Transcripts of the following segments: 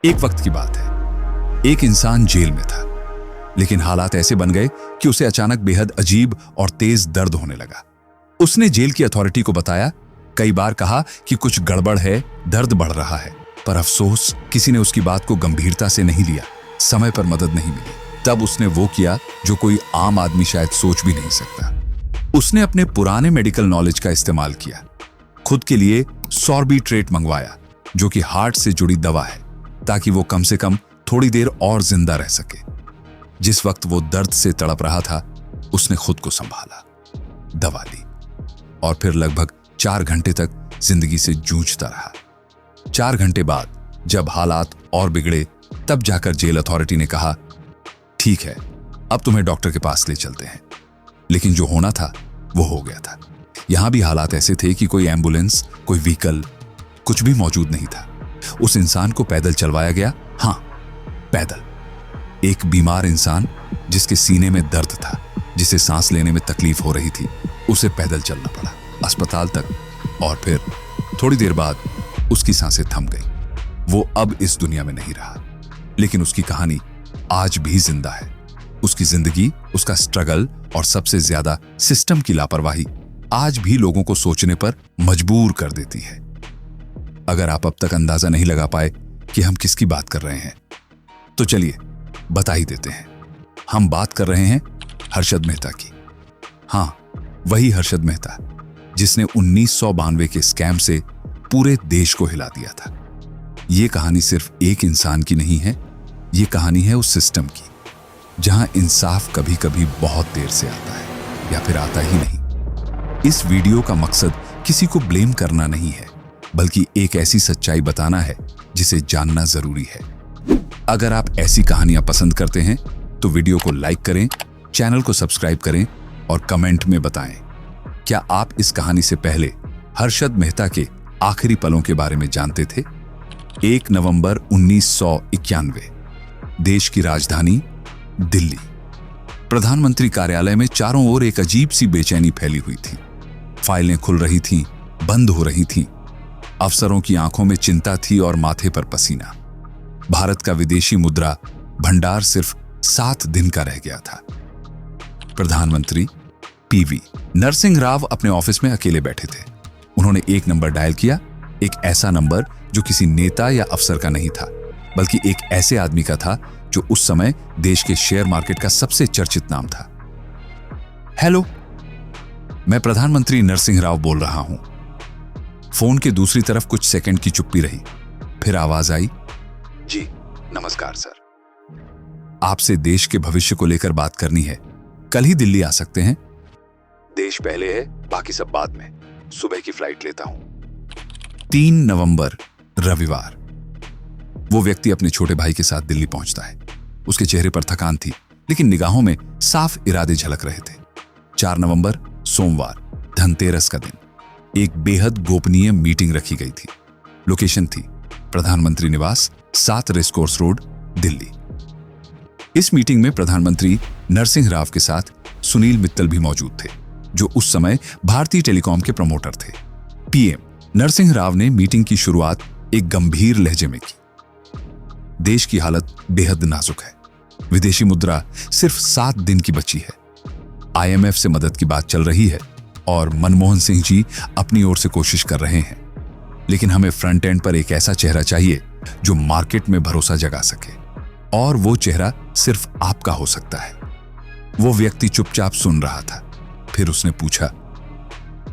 एक वक्त की बात है, एक इंसान जेल में था, लेकिन हालात ऐसे बन गए कि उसे अचानक बेहद अजीब और तेज दर्द होने लगा। उसने जेल की अथॉरिटी को बताया, कई बार कहा कि कुछ गड़बड़ है, दर्द बढ़ रहा है, पर अफसोस किसी ने उसकी बात को गंभीरता से नहीं लिया, समय पर मदद नहीं मिली। तब उसने वो किया जो कोई आम आदमी शायद सोच भी नहीं सकता। उसने अपने पुराने मेडिकल नॉलेज का इस्तेमाल किया, खुद के लिए सॉर्बिट्रेट मंगवाया, जो कि हार्ट से जुड़ी दवा है, ताकि वो कम से कम थोड़ी देर और जिंदा रह सके। जिस वक्त वो दर्द से तड़प रहा था, उसने खुद को संभाला, दवा ली और फिर लगभग 4 घंटे तक जिंदगी से जूझता रहा। 4 घंटे बाद जब हालात और बिगड़े, तब जाकर जेल अथॉरिटी ने कहा, ठीक है, अब तुम्हें डॉक्टर के पास ले चलते हैं। लेकिन जो होना था वो हो गया था। यहां भी हालात ऐसे थे कि कोई एम्बुलेंस, कोई व्हीकल, कुछ भी मौजूद नहीं था। उस इंसान को पैदल चलवाया गया। हां, पैदल। एक बीमार इंसान जिसके सीने में दर्द था, जिसे सांस लेने में तकलीफ हो रही थी, उसे पैदल चलना पड़ा अस्पताल तक, और फिर थोड़ी देर बाद उसकी सांसें थम गई। वो अब इस दुनिया में नहीं रहा, लेकिन उसकी कहानी आज भी जिंदा है। उसकी जिंदगी, उसका स्ट्रगल और सबसे ज्यादा सिस्टम की लापरवाही आज भी लोगों को सोचने पर मजबूर कर देती है। अगर आप अब तक अंदाजा नहीं लगा पाए कि हम किसकी बात कर रहे हैं, तो चलिए बता ही देते हैं। हम बात कर रहे हैं हर्षद मेहता की। हां, वही हर्षद मेहता जिसने 1992 के स्कैम से पूरे देश को हिला दिया था। यह कहानी सिर्फ एक इंसान की नहीं है, यह कहानी है उस सिस्टम की, जहां इंसाफ कभी कभी बहुत देर से आता है या फिर आता ही नहीं। इस वीडियो का मकसद किसी को ब्लेम करना नहीं है, बल्कि एक ऐसी सच्चाई बताना है जिसे जानना जरूरी है। अगर आप ऐसी कहानियां पसंद करते हैं तो वीडियो को लाइक करें, चैनल को सब्सक्राइब करें और कमेंट में बताएं, क्या आप इस कहानी से पहले हर्षद मेहता के आखिरी पलों के बारे में जानते थे? 1 नवंबर 1991, देश की राजधानी दिल्ली। प्रधानमंत्री कार्यालय में चारों ओर एक अजीब सी बेचैनी फैली हुई थी। फाइलें खुल रही थीं, बंद हो रही थीं। अफसरों की आंखों में चिंता थी और माथे पर पसीना। भारत का विदेशी मुद्रा भंडार सिर्फ 7 दिन का रह गया था। प्रधानमंत्री पीवी नरसिंह राव अपने ऑफिस में अकेले बैठे थे। उन्होंने एक नंबर डायल किया, एक ऐसा नंबर जो किसी नेता या अफसर का नहीं था, बल्कि एक ऐसे आदमी का था जो उस समय देश के शेयर मार्केट का सबसे चर्चित नाम था। हेलो, मैं प्रधानमंत्री नरसिंह राव बोल रहा हूं। फोन के दूसरी तरफ कुछ सेकंड की चुप्पी रही, फिर आवाज आई, जी नमस्कार सर, आपसे देश के भविष्य को लेकर बात करनी है। कल ही दिल्ली आ सकते हैं? देश पहले है, बाकी सब बाद में। सुबह की फ्लाइट लेता हूं। 3 नवंबर रविवार। वो व्यक्ति अपने छोटे भाई के साथ दिल्ली पहुंचता है। उसके चेहरे पर थकान थी, लेकिन निगाहों में साफ इरादे झलक रहे थे। 4 नवंबर सोमवार, धनतेरस का दिन। एक बेहद गोपनीय मीटिंग रखी गई थी। लोकेशन थी प्रधानमंत्री निवास, 7 रेसकोर्स रोड, दिल्ली। इस मीटिंग में प्रधानमंत्री नरसिंह राव के साथ सुनील मित्तल भी मौजूद थे, जो उस समय भारतीय टेलीकॉम के प्रमोटर थे। पीएम नरसिंह राव ने मीटिंग की शुरुआत एक गंभीर लहजे में की। देश की हालत बेहद नाजुक है। विदेशी मुद्रा सिर्फ 7 दिन की बची है। आईएमएफ से मदद की बात चल रही है और मनमोहन सिंह जी अपनी ओर से कोशिश कर रहे हैं, लेकिन हमें फ्रंट एंड पर एक ऐसा चेहरा चाहिए जो मार्केट में भरोसा जगा सके, और वो चेहरा सिर्फ आपका हो सकता है। वो व्यक्ति चुपचाप सुन रहा था, फिर उसने पूछा,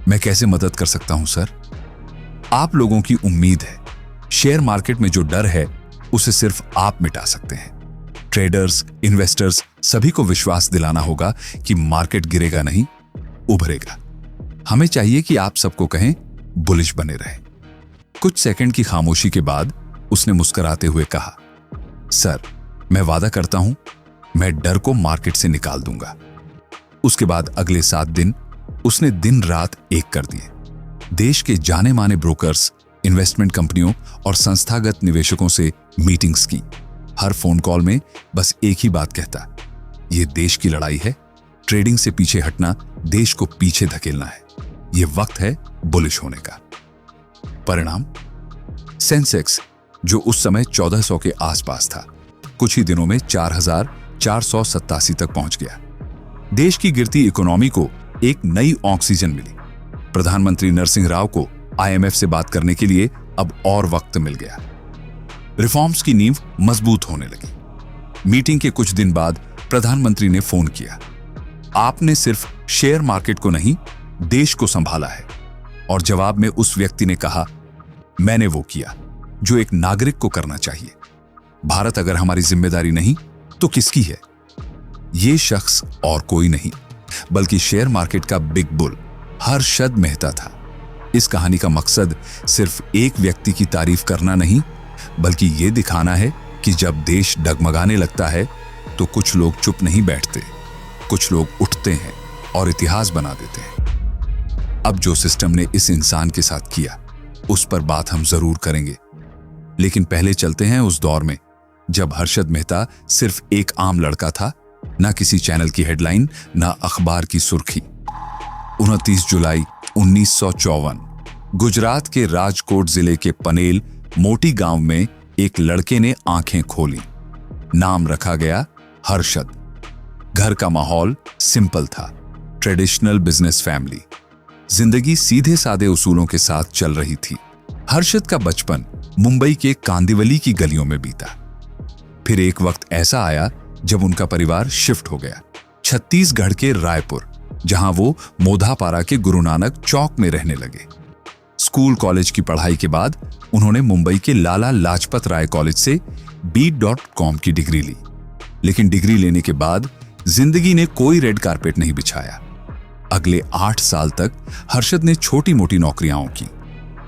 मैं कैसे मदद कर सकता हूं सर? आप लोगों की उम्मीद है। शेयर मार्केट में जो डर है उसे सिर्फ आप मिटा सकते हैं। ट्रेडर्स, इन्वेस्टर्स, सभी को विश्वास दिलाना होगा कि मार्केट गिरेगा नहीं, उभरेगा। हमें चाहिए कि आप सबको कहें, बुलिश बने रहें। कुछ सेकंड की खामोशी के बाद उसने मुस्कुराते हुए कहा, सर, मैं वादा करता हूं, मैं डर को मार्केट से निकाल दूंगा। उसके बाद अगले 7 दिन उसने दिन रात एक कर दिए। देश के जाने माने ब्रोकर्स, इन्वेस्टमेंट कंपनियों और संस्थागत निवेशकों से मीटिंग्स की। हर फोन कॉल में बस एक ही बात कहता, यह देश की लड़ाई है, ट्रेडिंग से पीछे हटना देश को पीछे धकेलना है, यह वक्त है बुलिश होने का। परिणाम, सेंसेक्स जो उस समय 1400 के आसपास था, कुछ ही दिनों में 4487 तक पहुंच गया। देश की गिरती इकोनॉमी को एक नई ऑक्सीजन मिली। प्रधानमंत्री नरसिंह राव को IMF से बात करने के लिए अब और वक्त मिल गया। रिफॉर्म्स की नींव मजबूत होने लगी। मीटिंग के कुछ दिन बाद प्रधानमंत्री ने फोन किया। आपने सिर्फ शेयर मार्केट को नहीं, देश को संभाला है। और जवाब में उस व्यक्ति ने कहा, मैंने वो किया जो एक नागरिक को करना चाहिए। भारत अगर हमारी जिम्मेदारी नहीं तो किसकी है? ये शख्स और कोई नहीं बल्कि शेयर मार्केट का बिग बुल हर्षद मेहता था। इस कहानी का मकसद सिर्फ एक व्यक्ति की तारीफ करना नहीं, बल्कि यह दिखाना है कि जब देश डगमगाने लगता है तो कुछ लोग चुप नहीं बैठते, कुछ लोग उठते हैं और इतिहास बना देते हैं। अब जो सिस्टम ने इस इंसान के साथ किया, उस पर बात हम जरूर करेंगे, लेकिन पहले चलते हैं उस दौर में जब हर्षद मेहता सिर्फ एक आम लड़का था, ना किसी चैनल की हेडलाइन, ना अखबार की सुर्खी। 29 जुलाई 1954 गुजरात के राजकोट जिले के पनेल मोटी गांव में एक लड़के ने आंखें खोली। नाम रखा गया हर्षद। घर का माहौल सिंपल था, ट्रेडिशनल बिजनेस फैमिली। जिंदगी सीधे सादे उसूलों के साथ चल रही थी। हर्षद का बचपन मुंबई के कांदिवली की गलियों में बीता। फिर एक वक्त ऐसा आया जब उनका परिवार शिफ्ट हो गया छत्तीसगढ़ के रायपुर, जहां वो मोधापारा के गुरु नानक चौक में रहने लगे। स्कूल कॉलेज की पढ़ाई के बाद उन्होंने मुंबई के लाला लाजपत राय कॉलेज से B.Com की डिग्री ली। लेकिन डिग्री लेने के बाद जिंदगी ने कोई रेड कारपेट नहीं बिछाया। अगले 8 साल तक हर्षद ने छोटी मोटी नौकरियां की।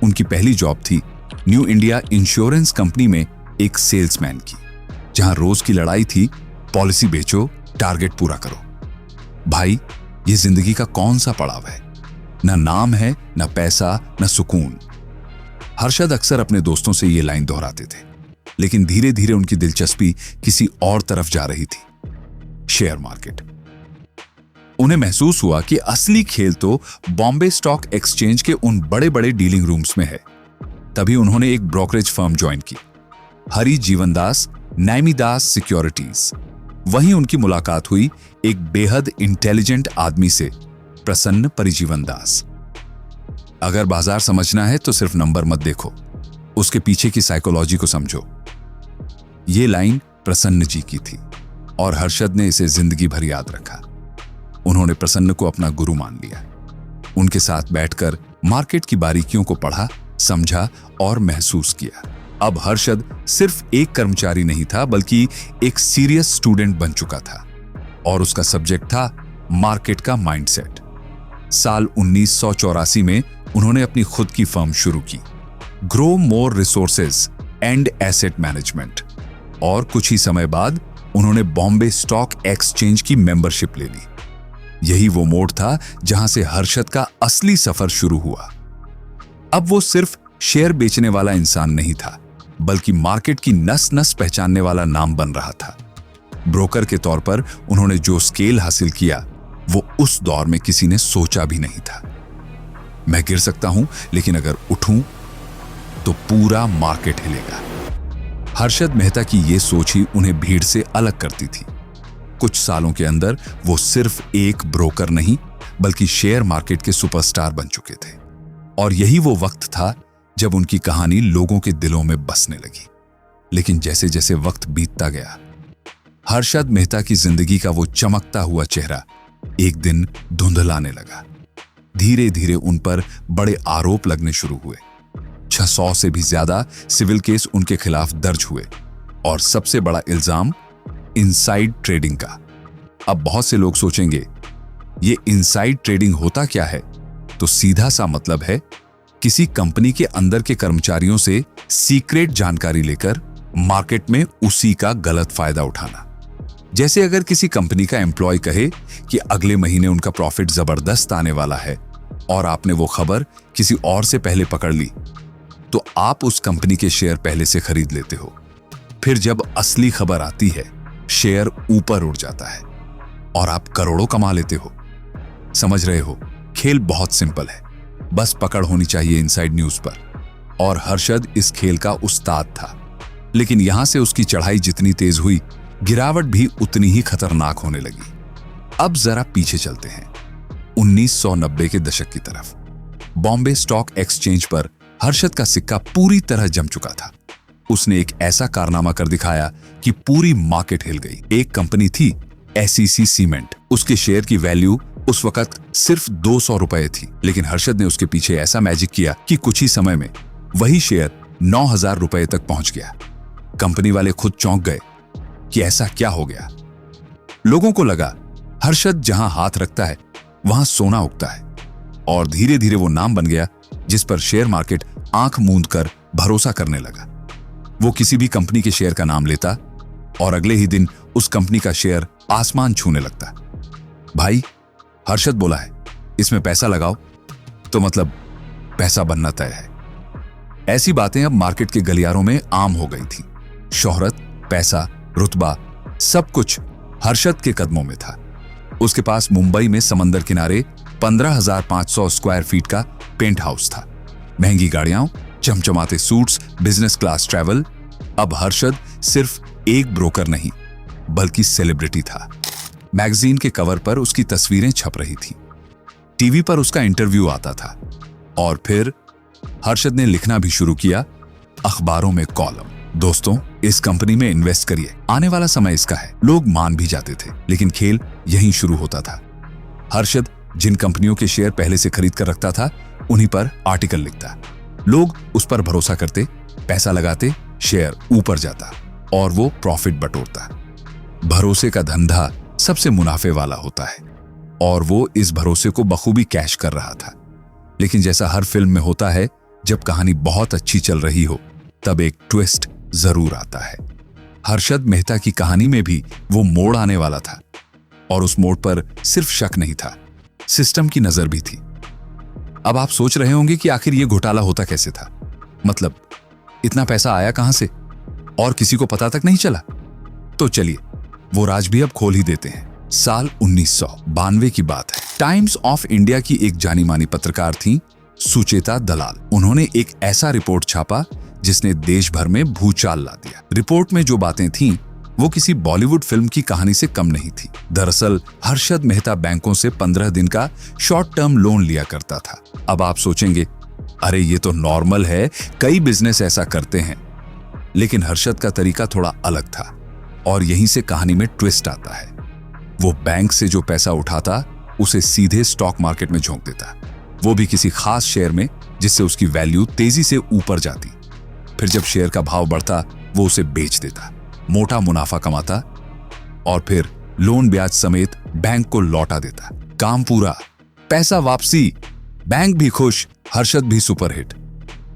उनकी पहली जॉब थी न्यू इंडिया इंश्योरेंस कंपनी में एक सेल्समैन की, जहां रोज की लड़ाई थी, पॉलिसी बेचो, टारगेट पूरा करो। भाई, ये जिंदगी का कौन सा पड़ाव है? ना नाम है, ना पैसा, ना सुकून। हर्षद अक्सर अपने दोस्तों से ये लाइन दोहराते थे, लेकिन धीरे धीरे उनकी दिलचस्पी किसी और तरफ जा रही थी, शेयर मार्केट। उन्हें महसूस हुआ कि असली खेल तो बॉम्बे स्टॉक एक्सचेंज के उन बड़े बड़े डीलिंग रूम्स में है। तभी उन्होंने एक ब्रोकरेज फर्म ज्वाइन की, हरि जीवनदास नैमिदास सिक्योरिटीज। वहीं उनकी मुलाकात हुई एक बेहद इंटेलिजेंट आदमी से, प्रसन्न परिजीवन दास। अगर बाजार समझना है तो सिर्फ नंबर मत देखो, उसके पीछे की साइकोलॉजी को समझो। ये लाइन प्रसन्न जी की थी और हर्षद ने इसे जिंदगी भर याद रखा। उन्होंने प्रसन्न को अपना गुरु मान लिया। उनके साथ बैठकर मार्केट की बारीकियों को पढ़ा, समझा और महसूस किया। अब हर्षद सिर्फ एक कर्मचारी नहीं था, बल्कि एक सीरियस स्टूडेंट बन चुका था और उसका सब्जेक्ट था मार्केट का माइंडसेट। साल 1984 में उन्होंने अपनी खुद की फर्म शुरू की, grow more resources and asset management, और कुछ ही समय बाद उन्होंने बॉम्बे स्टॉक एक्सचेंज की मेंबरशिप ले ली। यही वो मोड़ था जहां से हर्षद का असली सफर शुरू हुआ। अब वो सिर्फ शेयर बेचने वाला इंसान नहीं था, बल्कि मार्केट की नस नस पहचानने वाला नाम बन रहा था। ब्रोकर के तौर पर उन्होंने जो स्केल हासिल किया, वो उस दौर में किसी ने सोचा भी नहीं था। मैं गिर सकता हूं, लेकिन अगर उठूं तो पूरा मार्केट हिलेगा। हर्षद मेहता की ये सोच ही उन्हें भीड़ से अलग करती थी। कुछ सालों के अंदर वो सिर्फ एक ब्रोकर नहीं, बल्कि शेयर मार्केट के सुपरस्टार बन चुके थे। और यही वो वक्त था जब उनकी कहानी लोगों के दिलों में बसने लगी। लेकिन जैसे जैसे वक्त बीतता गया, हर्षद मेहता की जिंदगी का वो चमकता हुआ चेहरा एक दिन धुंधलाने लगा। धीरे धीरे उन पर बड़े आरोप लगने शुरू हुए। 600 से भी ज्यादा सिविल केस उनके खिलाफ दर्ज हुए और सबसे बड़ा इल्जाम इनसाइड ट्रेडिंग का। अब बहुत से लोग सोचेंगे, ये इनसाइड ट्रेडिंग होता क्या है? तो सीधा सा मतलब है किसी कंपनी के अंदर के कर्मचारियों से सीक्रेट जानकारी लेकर मार्केट में उसी का गलत फायदा उठाना। जैसे अगर किसी कंपनी का एम्प्लॉय कहे कि अगले महीने उनका प्रॉफिट जबरदस्त आने वाला है और आपने वो खबर किसी और से पहले पकड़ ली, तो आप उस कंपनी के शेयर पहले से खरीद लेते हो। फिर जब असली खबर आती है, शेयर ऊपर उड़ जाता है और आप करोड़ों कमा लेते हो। समझ रहे हो? खेल बहुत सिंपल है, बस पकड़ होनी चाहिए इनसाइड न्यूज पर। और हर्षद इस खेल का उस्ताद था। लेकिन यहां से उसकी चढ़ाई जितनी तेज हुई, गिरावट भी उतनी ही खतरनाक होने लगी। अब जरा पीछे चलते हैं 1990 के दशक की तरफ। बॉम्बे स्टॉक एक्सचेंज पर हर्षद का सिक्का पूरी तरह जम चुका था। उसने एक ऐसा कारनामा कर दिखाया कि पूरी मार्केट हिल गई। एक कंपनी थी SEC सीमेंट। उसके शेयर की वैल्यू उस वक्त सिर्फ 200 रुपए थी, लेकिन हर्षद ने उसके पीछे ऐसा मैजिक किया कि कुछ ही समय में वही शेयर 9,000 रुपए तक पहुंच गया। कंपनी वाले खुद चौंक गए कि ऐसा क्या हो गया। लोगों को लगा हर्षद जहां हाथ रखता है वहां सोना उगता है, और धीरे धीरे वो नाम बन गया जिस पर शेयर मार्केट आंख मूंद कर भरोसा करने लगा। वो किसी भी कंपनी के शेयर का नाम लेता और अगले ही दिन उस कंपनी का शेयर आसमान छूने लगता। भाई, हर्षद बोला है इसमें पैसा लगाओ, तो मतलब पैसा बनना तय है। ऐसी बातें अब मार्केट के गलियारों में आम हो गई थी। शोहरत, पैसा, रुतबा, सब कुछ हर्षद के कदमों में था। उसके पास मुंबई में समंदर किनारे 15,500 स्क्वायर फीट का पेंट हाउस था, महंगी गाड़ियां, चमचमाते सूट्स, बिजनेस क्लास ट्रैवल। अब हर्षद सिर्फ एक ब्रोकर नहीं बल्कि सेलिब्रिटी था। मैगजीन के कवर पर उसकी तस्वीरें छप रही थी, टीवी पर उसका इंटरव्यू आता था, और फिर हर्षद ने लिखना भी शुरू किया, अखबारों में कॉलम। दोस्तों, इस कंपनी में इन्वेस्ट करिए, आने वाला समय इसका है। लोग मान भी जाते थे, लेकिन खेल यहीं शुरू होता था। हर्षद जिन कंपनियों के शेयर पहले से खरीद कर रखता था उन्हीं पर आर्टिकल लिखता। लोग उस पर भरोसा करते, पैसा लगाते, शेयर ऊपर जाता और वो प्रॉफिट बटोरता। भरोसे का धंधा सबसे मुनाफे वाला होता है, और वो इस भरोसे को बखूबी कैश कर रहा था। लेकिन जैसा हर फिल्म में होता है, जब कहानी बहुत अच्छी चल रही हो तब एक ट्विस्ट जरूर आता है। हर्षद मेहता की कहानी में भी वो मोड़ आने वाला था, और उस मोड़ पर सिर्फ शक नहीं था, सिस्टम की नजर भी थी। अब आप सोच रहे होंगे कि आखिर ये घोटाला होता कैसे था, मतलब इतना पैसा आया कहां से और किसी को पता तक नहीं चला। तो चलिए वो राज भी अब खोल ही देते हैं। साल 1992 की बात है। टाइम्स ऑफ इंडिया की एक जानी मानी पत्रकार थी सुचेता दलाल। उन्होंने एक ऐसा रिपोर्ट छापा जिसने देश भर में भूचाल ला दिया। रिपोर्ट में जो बातें थीं वो किसी बॉलीवुड फिल्म की कहानी से कम नहीं थी। दरअसल हर्षद मेहता बैंकों से 15 दिन का शॉर्ट टर्म लोन लिया करता था। अब आप सोचेंगे, अरे ये तो नॉर्मल है, कई बिजनेस ऐसा करते हैं। लेकिन हर्षद का तरीका थोड़ा अलग था, और यहीं से कहानी में ट्विस्ट आता है। वो बैंक से जो पैसा उठाता उसे सीधे स्टॉक मार्केट में झोंक देता, वो भी किसी खास शेयर में, जिससे उसकी वैल्यू तेजी से ऊपर जाती। फिर जब शेयर का भाव बढ़ता वो उसे बेच देता, मोटा मुनाफा कमाता, और फिर लोन ब्याज समेत बैंक को लौटा देता। काम पूरा, पैसा वापसी, बैंक भी खुश, हर्षद भी सुपरहिट।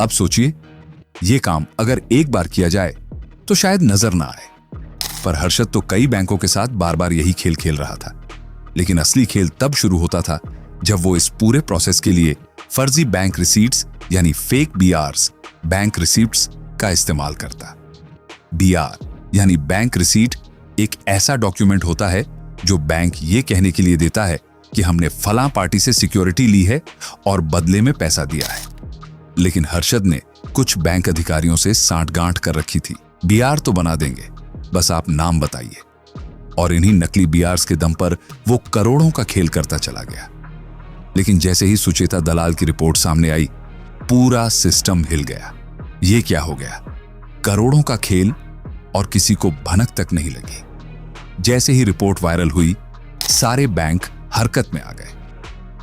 अब सोचिए, ये काम अगर एक बार किया जाए तो शायद नजर ना आए, पर हर्षद तो कई बैंकों के साथ बार बार यही खेल खेल रहा था। लेकिन असली खेल तब शुरू होता था जब वो इस पूरे प्रोसेस के लिए फर्जी बैंक रिसीट्स यानी फेक BRs, बैंक रिसीट्स का इस्तेमाल करता। BR यानी बैंक रिसीट एक ऐसा डॉक्यूमेंट होता है जो बैंक ये कहने के लिए देता है कि हमने फलां पार्टी से सिक्योरिटी ली है और बदले में पैसा दिया है। लेकिन हर्षद ने कुछ बैंक अधिकारियों से सांठगांठ कर रखी थी। BR तो बना देंगे, बस आप नाम बताइए। और इन्हीं नकली BRs के दम पर वो करोड़ों का खेल करता चला गया। लेकिन जैसे ही सुचेता दलाल की रिपोर्ट सामने आई, पूरा सिस्टम हिल गया। ये क्या हो गया? करोड़ों का खेल और किसी को भनक तक नहीं लगी। जैसे ही रिपोर्ट वायरल हुई, सारे बैंक हरकत में आ गए।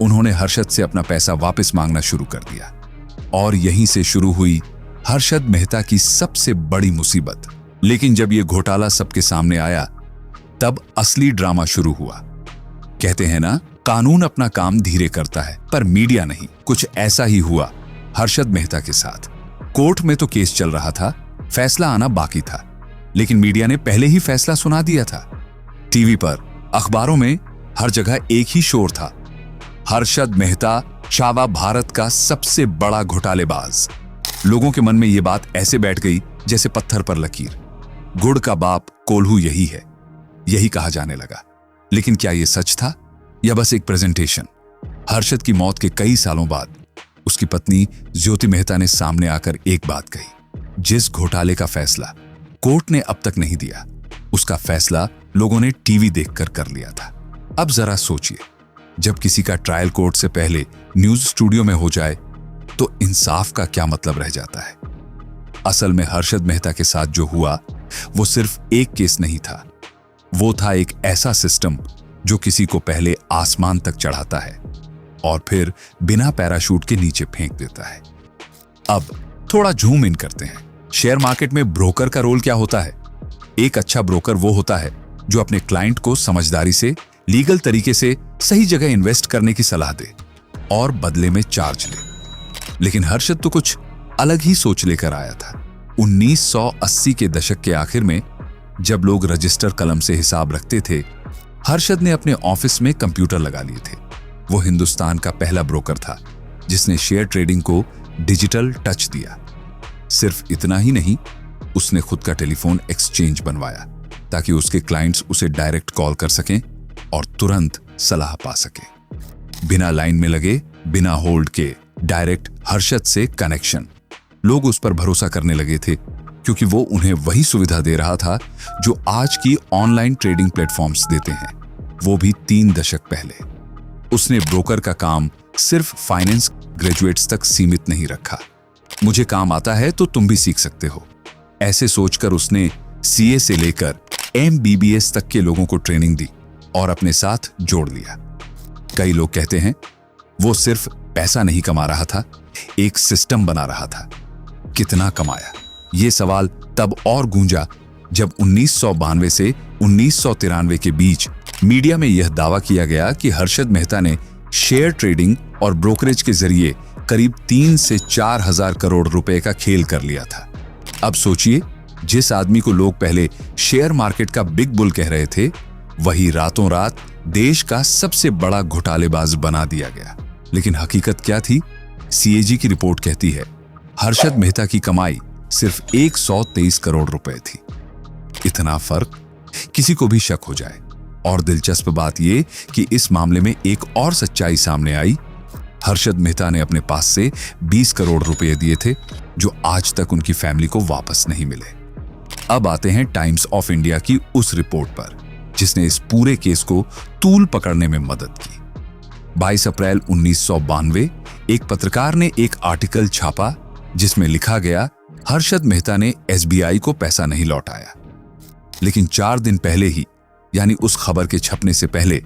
उन्होंने हर्षद से अपना पैसा वापस मांगना शुरू कर दिया, और यहीं से शुरू हुई हर्षद मेहता की सबसे बड़ी मुसीबत। लेकिन जब यह घोटाला सबके सामने आया, तब असली ड्रामा शुरू हुआ। कहते हैं ना, कानून अपना काम धीरे करता है, पर मीडिया नहीं। कुछ ऐसा ही हुआ हर्षद मेहता के साथ। कोर्ट में तो केस चल रहा था, फैसला आना बाकी था, लेकिन मीडिया ने पहले ही फैसला सुना दिया था। टीवी पर, अखबारों में, हर जगह एक ही शोर था, हर्षद मेहता शावा भारत का सबसे बड़ा घोटालेबाज। लोगों के मन में यह बात ऐसे बैठ गई जैसे पत्थर पर लकीर। गुड़ का बाप कोल्हू यही है, यही कहा जाने लगा। लेकिन क्या यह सच था या बस एक प्रेजेंटेशन? हर्षद की मौत के कई सालों बाद उसकी पत्नी ज्योति मेहता ने सामने आकर एक बात कही, जिस घोटाले का फैसला कोर्ट ने अब तक नहीं दिया, उसका फैसला लोगों ने टीवी देखकर कर लिया था। अब जरा सोचिए, जब किसी का ट्रायल कोर्ट से पहले न्यूज स्टूडियो में हो जाए तो इंसाफ का क्या मतलब रह जाता है। असल में हर्षद मेहता के साथ जो हुआ वो सिर्फ एक केस नहीं था, वो था एक ऐसा सिस्टम जो किसी को पहले आसमान तक चढ़ाता है और फिर बिना पैराशूट के नीचे फेंक देता है। अब थोड़ा जूम इन करते हैं। शेयर मार्केट में ब्रोकर का रोल क्या होता है? एक अच्छा ब्रोकर वो होता है जो अपने क्लाइंट को समझदारी से, लीगल तरीके से सही जगह इन्वेस्ट करने की सलाह दे और बदले में चार्ज ले। लेकिन हर्षद तो कुछ अलग ही सोच लेकर आया था। 1980 के दशक के आखिर में जब लोग रजिस्टर कलम से हिसाब रखते थे, हर्षद ने अपने ऑफिस में कंप्यूटर लगा लिए थे। वो हिंदुस्तान का पहला ब्रोकर था जिसने शेयर ट्रेडिंग को डिजिटल टच दिया। सिर्फ इतना ही नहीं, उसने खुद का टेलीफोन एक्सचेंज बनवाया ताकि उसके क्लाइंट्स उसे डायरेक्ट कॉल कर सकें और तुरंत सलाह पा सकें। बिना लाइन में लगे, बिना होल्ड के, डायरेक्ट हर्षद से कनेक्शन। लोग उस पर भरोसा करने लगे थे क्योंकि वो उन्हें वही सुविधा दे रहा था जो आज की ऑनलाइन ट्रेडिंग प्लेटफॉर्म्स देते हैं, वो भी 3 दशक पहले। उसने ब्रोकर का काम सिर्फ फाइनेंस ग्रेजुएट्स तक सीमित नहीं रखा। मुझे काम आता है तो तुम भी सीख सकते हो, ऐसे सोचकर उसने सीए से लेकर MBBS तक के लोगों को ट्रेनिंग दी और अपने साथ जोड़ लिया। कई लोग कहते हैं वो सिर्फ पैसा नहीं कमा रहा था, एक सिस्टम बना रहा था। कितना कमाया, ये सवाल तब और गूंजा जब 1992 से 1993 के बीच मीडिया में यह दावा किया गया कि हर्षद मेहता ने शेयर ट्रेडिंग और ब्रोकरेज के जरिए करीब 3 से 4 हजार करोड़ रुपए का खेल कर लिया था। अब सोचिए, जिस आदमी को लोग पहले शेयर मार्केट का बिग बुल कह रहे थे, वही रातों रात देश का सबसे बड़ा घोटालेबाज बना दिया गया। लेकिन हकीकत क्या थी? CAG की रिपोर्ट कहती है हर्षद मेहता की कमाई सिर्फ 123 करोड़ रुपए थी। इतना फर्क, किसी को भी शक हो जाए। और दिलचस्प बात यह कि इस मामले में एक और सच्चाई सामने आई। हर्षद मेहता ने अपने पास से 20 करोड़ रुपए दिए थे जो आज तक उनकी फैमिली को वापस नहीं मिले। अब आते हैं टाइम्स ऑफ इंडिया की उस रिपोर्ट पर जिसने इस पूरे केस को तूल पकड़ने में मदद की। 22 अप्रैल 1992 एक पत्रकार ने एक आर्टिकल छापा जिसमें लिखा गया हर्षद मेहता ने SBI को पैसा नहीं लौटाया। लेकिन 4 दिन पहले ही, यानी उस खबर के छपने से पहले,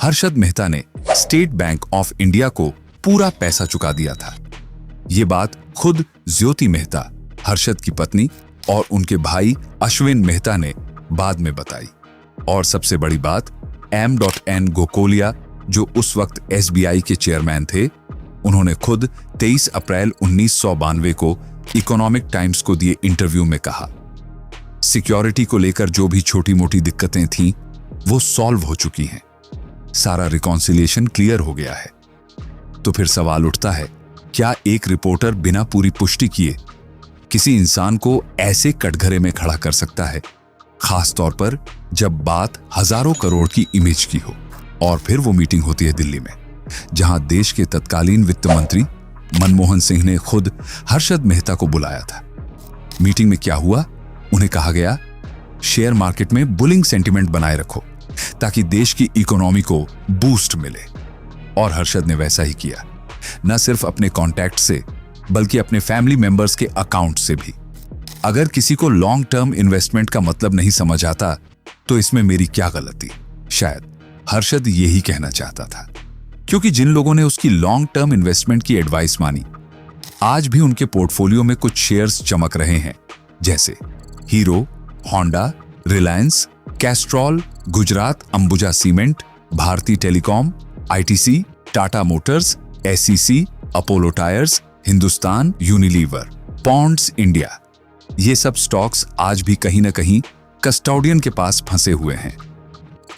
हर्षद मेहता ने स्टेट बैंक ऑफ इंडिया को पूरा पैसा चुका दिया था। ये बात खुद ज्योति मेहता, हर्षद की पत्नी, और उनके भाई अश्विन मेहता ने बाद में बताई। और सबसे बड़ी बात, M.N. गोकोलिया जो उस वक्त SBI के चेयरमैन थे, उन्होंने खुद 23 अप्रैल 1992 को इकोनॉमिक टाइम्स को दिए इंटरव्यू में कहा, सिक्योरिटी को लेकर जो भी छोटी मोटी दिक्कतें थीं वो सॉल्व हो चुकी हैं, सारा रिकॉन्सिलिएशन क्लियर हो गया है। तो फिर सवाल उठता है, क्या एक रिपोर्टर बिना पूरी पुष्टि किए किसी इंसान को ऐसे कटघरे में खड़ा कर सकता है, खास तौर पर जब बात हजारों करोड़ की इमेज की हो? और फिर वो मीटिंग होती है दिल्ली में, जहां देश के तत्कालीन वित्त मंत्री मनमोहन सिंह ने खुद हर्षद मेहता को बुलाया था। मीटिंग में क्या हुआ? उन्हें कहा गया, शेयर मार्केट में बुलिंग सेंटिमेंट बनाए रखो ताकि देश की इकोनॉमी को बूस्ट मिले। और हर्षद ने वैसा ही किया, न सिर्फ अपने कॉन्टैक्ट से बल्कि अपने फैमिली मेंबर्स के अकाउंट से भी। अगर किसी को लॉन्ग टर्म इन्वेस्टमेंट का मतलब नहीं समझ आता तो इसमें मेरी क्या गलती? शायद हर्षद यही कहना चाहता था, क्योंकि जिन लोगों ने उसकी लॉन्ग टर्म इन्वेस्टमेंट की एडवाइस मानी, आज भी उनके पोर्टफोलियो में कुछ शेयर्स चमक रहे हैं, जैसे Hero, Honda, Reliance, Castrol, Gujarat Ambuja Cement, Bharti Telecom, ITC, Tata Motors, SEC, Apollo Tyres, Hindustan Unilever, Pond's India. ये सब स्टॉक्स आज भी कहीं ना कहीं कस्टोडियन के पास फंसे हुए हैं।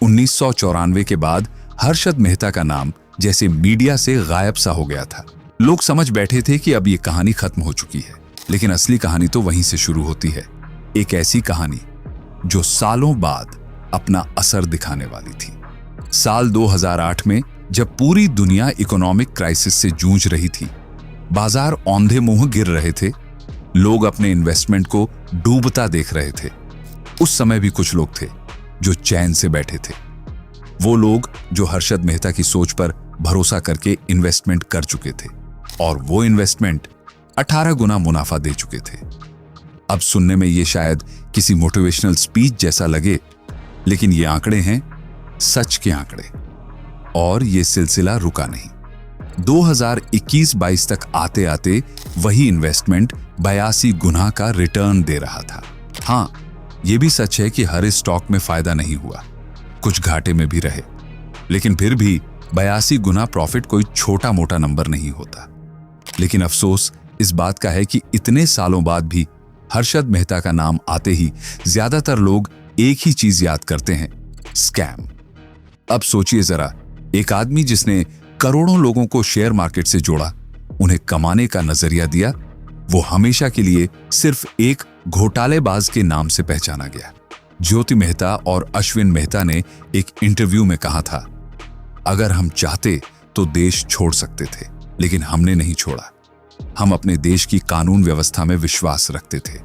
1994 के बाद हर्षद मेहता का नाम जैसे मीडिया से गायब सा हो गया था। लोग समझ बैठे थे कि अब ये कहानी खत्म हो चुकी है, लेकिन असली कहानी तो वहीं से शुरू होती है। एक ऐसी कहानी जो सालों बाद अपना असर दिखाने वाली थी। साल 2008 में जब पूरी दुनिया इकोनॉमिक क्राइसिस से जूझ रही थी, बाजार औंधे मुंह गिर रहे थे, लोग अपने इन्वेस्टमेंट को डूबता देख रहे थे, उस समय भी कुछ लोग थे जो चैन से बैठे थे। वो लोग जो हर्षद मेहता की सोच पर भरोसा करके इन्वेस्टमेंट कर चुके थे और वो इन्वेस्टमेंट 18 गुना मुनाफा दे चुके थे। अब सुनने में ये शायद किसी मोटिवेशनल स्पीच जैसा लगे, लेकिन ये आंकड़े हैं सच के आंकड़े। और ये सिलसिला रुका नहीं। 2021-22 तक आते आते वही इन्वेस्टमेंट 82 गुना का रिटर्न दे रहा था। हाँ, ये भी सच है कि हर स्टॉक में फायदा नहीं हुआ, कुछ घाटे में भी रहे, लेकिन फिर भी 82 गुना प्रॉफिट कोई छोटा मोटा नंबर नहीं होता। लेकिन अफसोस इस बात का है कि इतने सालों बाद भी हर्षद मेहता का नाम आते ही ज्यादातर लोग एक ही चीज याद करते हैं, स्कैम। अब सोचिए जरा, एक आदमी जिसने करोड़ों लोगों को शेयर मार्केट से जोड़ा, उन्हें कमाने का नजरिया दिया, वो हमेशा के लिए सिर्फ एक घोटालेबाज के नाम से पहचाना गया। ज्योति मेहता और अश्विन मेहता ने एक इंटरव्यू में कहा था, अगर हम चाहते तो देश छोड़ सकते थे, लेकिन हमने नहीं छोड़ा। हम अपने देश की कानून व्यवस्था में विश्वास रखते थे।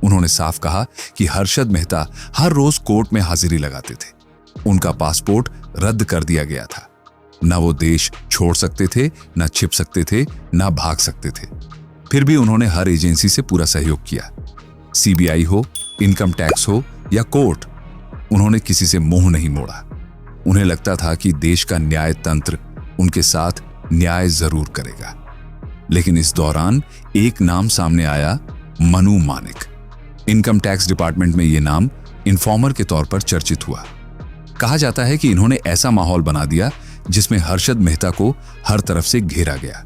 उन्होंने साफ कहा कि हर्षद मेहता हर रोज कोर्ट में हाजिरी लगाते थे। उनका पासपोर्ट रद्द कर दिया गया था। न वो देश छोड़ सकते थे, न छिप सकते थे, न भाग सकते थे। फिर भी उन्होंने हर एजेंसी से पूरा सहयोग किया, सीबीआई हो, इनकम टैक्स हो या कोर्ट। उन्होंने किसी से मुंह नहीं मोड़ा। उन्हें लगता था कि देश का न्याय तंत्र उनके साथ न्याय जरूर करेगा। लेकिन इस दौरान एक नाम सामने आया, Manu Manik. Income tax department में यह नाम इन्फॉर्मर के तौर पर चर्चित हुआ। कहा जाता है कि इन्होंने ऐसा माहौल बना दिया जिसमें हर्षद मेहता को हर तरफ से घेरा गया।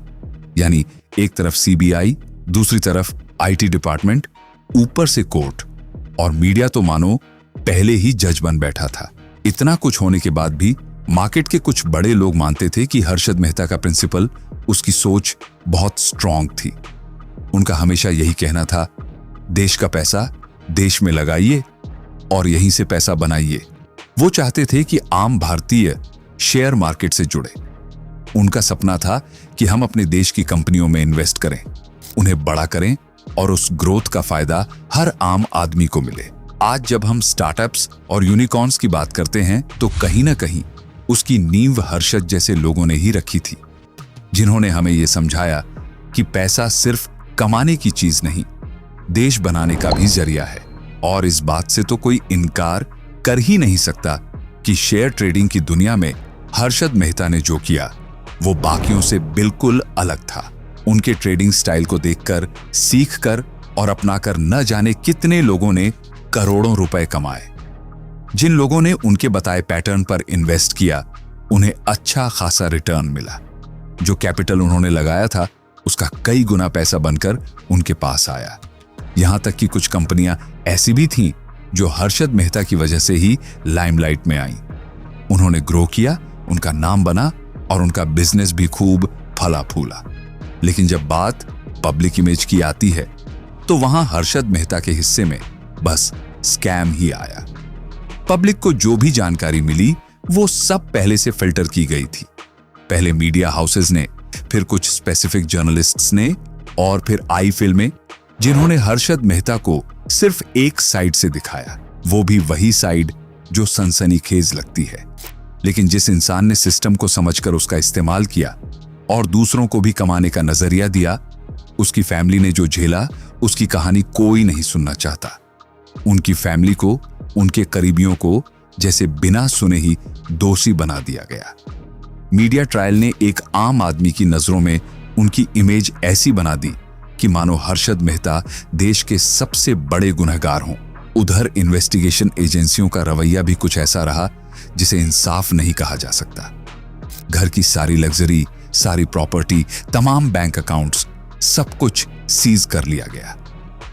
यानी एक तरफ सीबीआई, दूसरी तरफ आईटी डिपार्टमेंट, ऊपर से कोर्ट, और मीडिया तो मानो पहले ही जज बन बैठा था। इतना कुछ होने के बाद भी मार्केट के कुछ बड़े लोग मानते थे कि हर्षद मेहता का प्रिंसिपल, उसकी सोच बहुत स्ट्रांग थी। उनका हमेशा यही कहना था, देश का पैसा देश में लगाइए और यहीं से पैसा बनाइए। वो चाहते थे कि आम भारतीय शेयर मार्केट से जुड़े। उनका सपना था कि हम अपने देश की कंपनियों में इन्वेस्ट करें, उन्हें बड़ा करें और उस ग्रोथ का फायदा हर आम आदमी को मिले। आज जब हम स्टार्टअप्स और यूनिकॉर्न्स की बात करते हैं तो कहीं ना कहीं उसकी नींव हर्षद जैसे लोगों ने ही रखी थी, जिन्होंने हमें यह समझाया कि पैसा सिर्फ कमाने की चीज नहीं, देश बनाने का भी जरिया है। और इस बात से तो कोई इनकार कर ही नहीं सकता कि शेयर ट्रेडिंग की दुनिया में हर्षद मेहता ने जो किया वो बाकियों से बिल्कुल अलग था। उनके ट्रेडिंग स्टाइल को देखकर, सीखकर और अपनाकर न जाने कितने लोगों ने करोड़ों रुपए कमाए। जिन लोगों ने उनके बताए पैटर्न पर इन्वेस्ट किया, उन्हें अच्छा खासा रिटर्न मिला। जो कैपिटल उन्होंने लगाया था उसका कई गुना पैसा बनकर उनके पास आया। यहां तक कि कुछ कंपनियां ऐसी भी थीं जो हर्षद मेहता की वजह से ही लाइमलाइट में आईं। उन्होंने ग्रो किया, उनका नाम बना और उनका बिजनेस भी खूब फला फूला। लेकिन जब बात पब्लिक इमेज की आती है तो वहां हर्षद मेहता के हिस्से में बस स्कैम ही आया। पब्लिक को जो भी जानकारी मिली वो सब पहले से फिल्टर की गई थी। पहले मीडिया हाउसेस ने, फिर कुछ स्पेसिफिक जर्नलिस्ट्स ने और फिर आई फिल्में, जिन्होंने हर्षद मेहता को सिर्फ एक साइड से दिखाया, वो भी वही साइड जो सनसनीखेज लगती है। लेकिन जिस इंसान ने सिस्टम को समझकर उसका इस्तेमाल किया और दूसरों को भी कमाने का नजरिया दिया, उसकी फैमिली ने जो झेला उसकी कहानी कोई नहीं सुनना चाहता। उनकी फैमिली को, उनके करीबियों को जैसे बिना सुने ही दोषी बना दिया गया। मीडिया ट्रायल ने एक आम आदमी की नजरों में उनकी इमेज ऐसी बना दी कि मानो हर्षद मेहता देश के सबसे बड़े गुनहगार हों। उधर इन्वेस्टिगेशन एजेंसियों का रवैया भी कुछ ऐसा रहा जिसे इंसाफ नहीं कहा जा सकता। घर की सारी लग्जरी, सारी प्रॉपर्टी, तमाम बैंक अकाउंट्स, सब कुछ सीज कर लिया गया।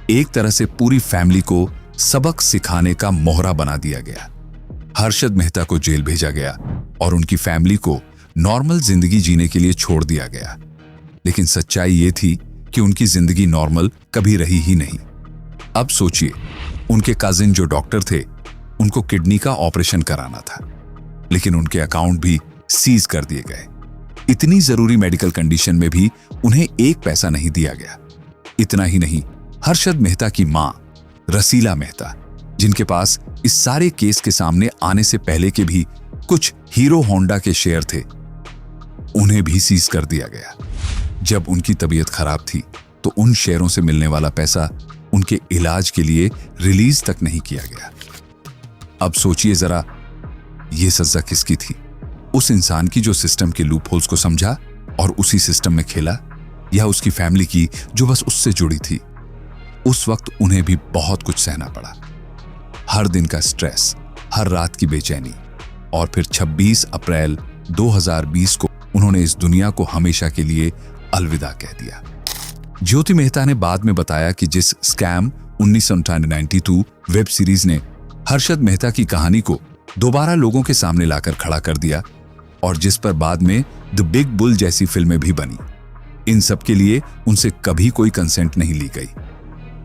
एक तरह से पूरी फैमिली को सबक सिखाने का मोहरा बना दिया गया। हर्षद मेहता को जेल भेजा गया और उनकी फैमिली को नॉर्मल जिंदगी जीने के लिए छोड़ दिया गया। लेकिन सच्चाई ये थी कि उनकी जिंदगी नॉर्मल कभी रही ही नहीं। अब सोचिए, उनके कजिन जो डॉक्टर थे, उनको किडनी का ऑपरेशन कराना था, लेकिन उनके अकाउंट भी सीज कर दिए गए। इतनी जरूरी मेडिकल कंडीशन में भी उन्हें एक पैसा नहीं दिया गया। इतना ही नहीं, हर्षद मेहता की मां रसीला मेहता, जिनके पास इस सारे केस के सामने आने से पहले के भी कुछ हीरो होंडा के शेयर थे, उन्हें भी सीज कर दिया गया। जब उनकी तबीयत खराब थी तो उन शेयरों से मिलने वाला पैसा उनके इलाज के लिए रिलीज तक नहीं किया गया। अब सोचिए जरा, यह सजा किसकी थी? उस इंसान की जो सिस्टम के लूप होल्स को समझा और उसी सिस्टम में खेला, या उसकी फैमिली की जो बस उससे जुड़ी थी? उस वक्त उन्हें भी बहुत कुछ सहना पड़ा। हर दिन का स्ट्रेस, हर रात की बेचैनी, और फिर 26 अप्रैल 2020 को उन्होंने इस दुनिया को हमेशा के लिए अलविदा कह दिया। ज्योति मेहता ने बाद में बताया कि जिस स्कैम 1992 वेब सीरीज ने हर्षद मेहता की कहानी को दोबारा लोगों के सामने लाकर खड़ा कर दिया, और जिस पर बाद में द बिग बुल जैसी फिल्में भी बनी, इन सब के लिए उनसे कभी कोई कंसेंट नहीं ली गई।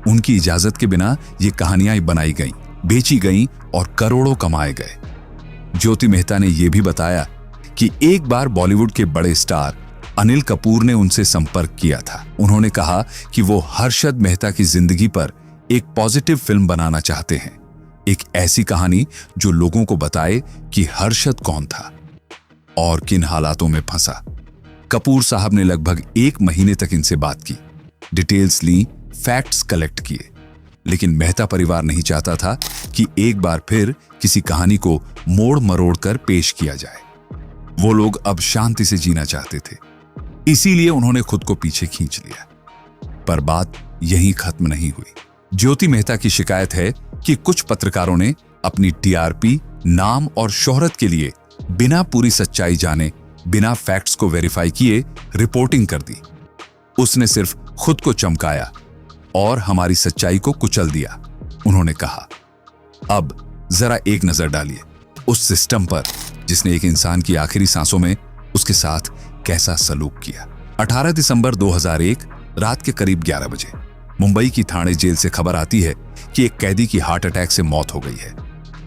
उनकी इजाजत के बिना ये कहानियां बनाई गईं, बेची गईं और करोड़ों कमाए गए। ज्योति मेहता ने यह भी बताया कि एक बार बॉलीवुड के बड़े स्टार अनिल कपूर ने उनसे संपर्क किया था। उन्होंने कहा कि वो हर्षद मेहता की जिंदगी पर एक पॉजिटिव फिल्म बनाना चाहते हैं, एक ऐसी कहानी जो लोगों को बताए कि हर्षद कौन था और किन हालातों में फंसा। कपूर साहब ने लगभग 1 महीने तक इनसे बात की, डिटेल्स ली, फैक्ट्स कलेक्ट किए, लेकिन मेहता परिवार नहीं चाहता था कि एक बार फिर किसी कहानी को मोड़ मरोड़ कर पेश किया जाए। वो लोग अब शांति से जीना चाहते थे, इसीलिए उन्होंने खुद को पीछे खींच लिया। पर बात यहीं खत्म नहीं हुई। ज्योति मेहता की शिकायत है कि कुछ पत्रकारों ने अपनी टीआरपी, नाम और शोहरत के लिए बिना पूरी सच्चाई जाने, बिना फैक्ट्स को वेरीफाई किए रिपोर्टिंग कर दी। उसने सिर्फ खुद को चमकाया और हमारी सच्चाई को कुचल दिया। उन्होंने कहा, अब जरा एक नजर डालिए उस सिस्टम पर जिसने एक इंसान की आखिरी सांसों में उसके साथ कैसा सलूक किया। 18 दिसंबर 2001 रात के करीब 11 बजे मुंबई की ठाणे जेल से खबर आती है कि एक कैदी की हार्ट अटैक से मौत हो गई है।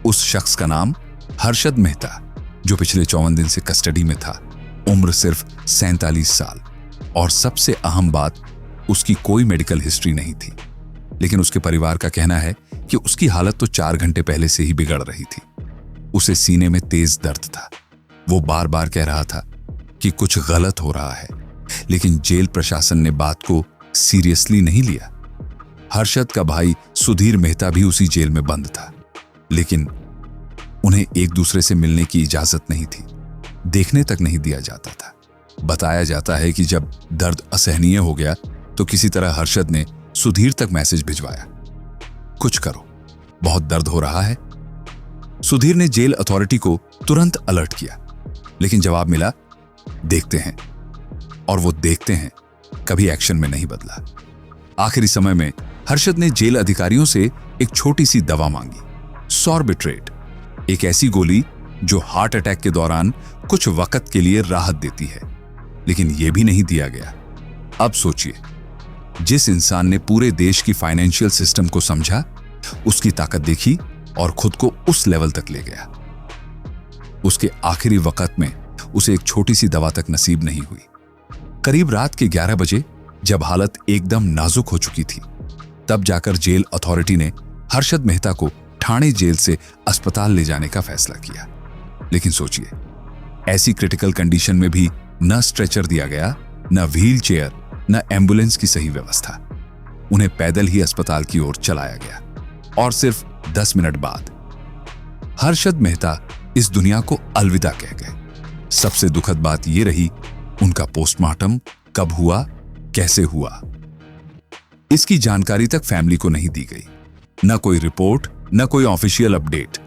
उस शख्स का नाम हर्षद मेहता, जो पिछले 54 दिन से कस्टडी में था। उम्र सिर्फ 47 साल, और सबसे अहम बात, उसकी कोई मेडिकल हिस्ट्री नहीं थी। लेकिन उसके परिवार का कहना है कि उसकी हालत तो 4 घंटे पहले से ही बिगड़ रही थी। उसे सीने में तेज दर्द था। वो बार बार कह रहा था कि कुछ गलत हो रहा है, लेकिन जेल प्रशासन ने बात को सीरियसली नहीं लिया। हर्षद का भाई सुधीर मेहता भी उसी जेल में बंद था, लेकिन उन्हें एक दूसरे से मिलने की इजाजत नहीं थी, देखने तक नहीं दिया जाता था। बताया जाता है कि जब दर्द असहनीय हो गया तो किसी तरह हर्षद ने सुधीर तक मैसेज भिजवाया, कुछ करो, बहुत दर्द हो रहा है। सुधीर ने जेल अथॉरिटी को तुरंत अलर्ट किया, लेकिन जवाब मिला, देखते हैं। और वो देखते हैं कभी एक्शन में नहीं बदला। आखिरी समय में हर्षद ने जेल अधिकारियों से एक छोटी सी दवा मांगी, सॉर्बिट्रेट, एक ऐसी गोली जो हार्ट अटैक के दौरान कुछ वक्त के लिए राहत देती है, लेकिन यह भी नहीं दिया गया। अब सोचिए, जिस इंसान ने पूरे देश की फाइनेंशियल सिस्टम को समझा, उसकी ताकत देखी और खुद को उस लेवल तक ले गया, उसके आखिरी वक्त में उसे एक छोटी सी दवा तक नसीब नहीं हुई। करीब रात के 11 बजे जब हालत एकदम नाजुक हो चुकी थी, तब जाकर जेल अथॉरिटी ने हर्षद मेहता को ठाणे जेल से अस्पताल ले जाने का फैसला किया। लेकिन सोचिए, ऐसी क्रिटिकल कंडीशन में भी न स्ट्रेचर दिया गया, न व्हील चेयर, न एम्बुलेंस की सही व्यवस्था। उन्हें पैदल ही अस्पताल की ओर चलाया गया, और सिर्फ 10 मिनट बाद हर्षद मेहता इस दुनिया को अलविदा कह गए। सबसे दुखद बात यह रही, उनका पोस्टमार्टम कब हुआ, कैसे हुआ, इसकी जानकारी तक फैमिली को नहीं दी गई। न कोई रिपोर्ट, न कोई ऑफिशियल अपडेट।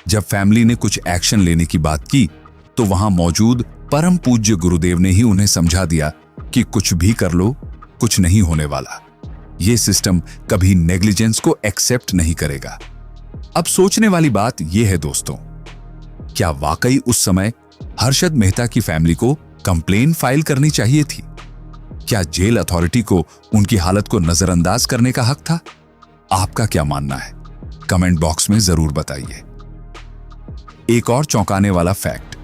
जब फैमिली ने कुछ एक्शन लेने की बात की तो वहां मौजूद परम पूज्य गुरुदेव ने ही उन्हें समझा दिया कि कुछ भी कर लो, कुछ नहीं होने वाला। यह सिस्टम कभी नेग्लिजेंस को एक्सेप्ट नहीं करेगा। अब सोचने वाली बात यह है दोस्तों, क्या वाकई उस समय हर्षद मेहता की फैमिली को कंप्लेन फाइल करनी चाहिए थी? क्या जेल अथॉरिटी को उनकी हालत को नजरअंदाज करने का हक था? आपका क्या मानना है? कमेंट बॉक्स में जरूर बताइए। एक और चौंकाने वाला फैक्ट,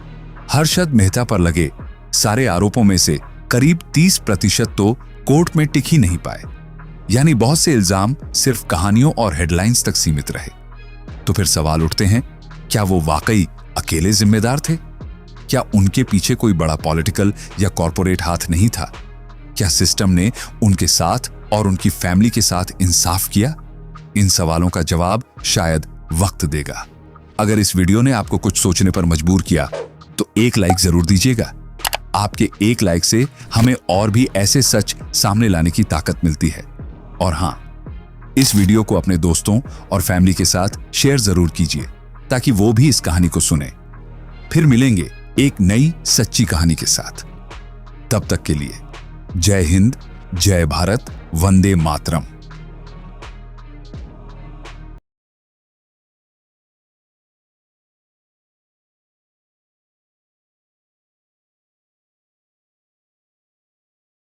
हर्षद मेहता पर लगे सारे आरोपों में से करीब 30% तो कोर्ट में टिक ही नहीं पाए, यानी बहुत से इल्जाम सिर्फ कहानियों और हेडलाइंस तक सीमित रहे। तो फिर सवाल उठते हैं, क्या वो वाकई अकेले जिम्मेदार थे? क्या उनके पीछे कोई बड़ा पॉलिटिकल या कॉरपोरेट हाथ नहीं था? क्या सिस्टम ने उनके साथ और उनकी फैमिली के साथ इंसाफ किया? इन सवालों का जवाब शायद वक्त देगा। अगर इस वीडियो ने आपको कुछ सोचने पर मजबूर किया तो एक लाइक जरूर दीजिएगा। आपके एक लाइक से हमें और भी ऐसे सच सामने लाने की ताकत मिलती है। और हां, इस वीडियो को अपने दोस्तों और फैमिली के साथ शेयर जरूर कीजिए ताकि वो भी इस कहानी को सुने। फिर मिलेंगे एक नई सच्ची कहानी के साथ। तब तक के लिए जय हिंद, जय भारत, वंदे मातरम।